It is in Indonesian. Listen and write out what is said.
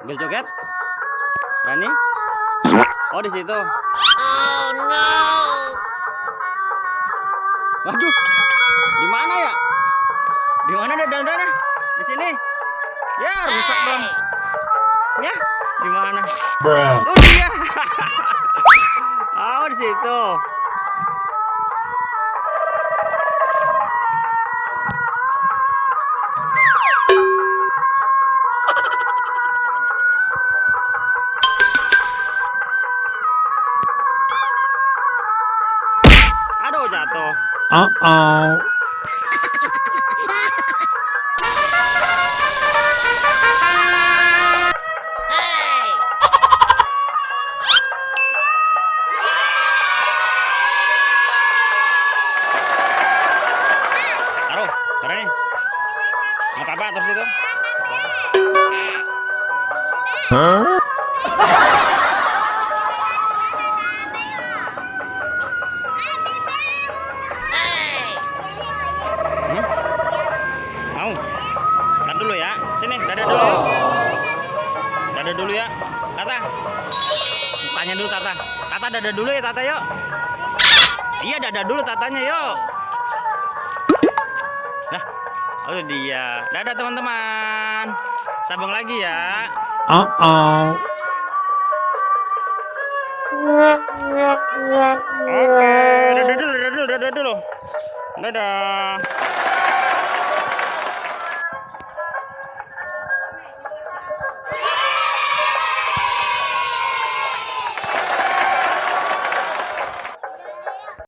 Ambil joget. Berani? Oh, di situ. Oh no. Waduh. Di mana ya? Di mana dadal-dadalnya? Di sini. Ya, rusak dong. Ya, di mana? Oh, dia. Oh, di situ. Aduh, jatuh. Uh-oh. Hey. Taruh, taruh nih. Nggak apa-apa terus itu. Huh? Hey. Hmm? Mau? Ntar dulu ya. Sini, dadah dulu. Dadah dulu ya. Tata. Tanya dulu Tata. Tata dadah dulu ya Tata yuk. Iya dadah dulu Tatanya yuk. Nah, oh dia. Dadah teman-teman. Sambung lagi ya. Uh-oh. Oke, dadah dulu, dadah dulu, dadah dulu. Dadah.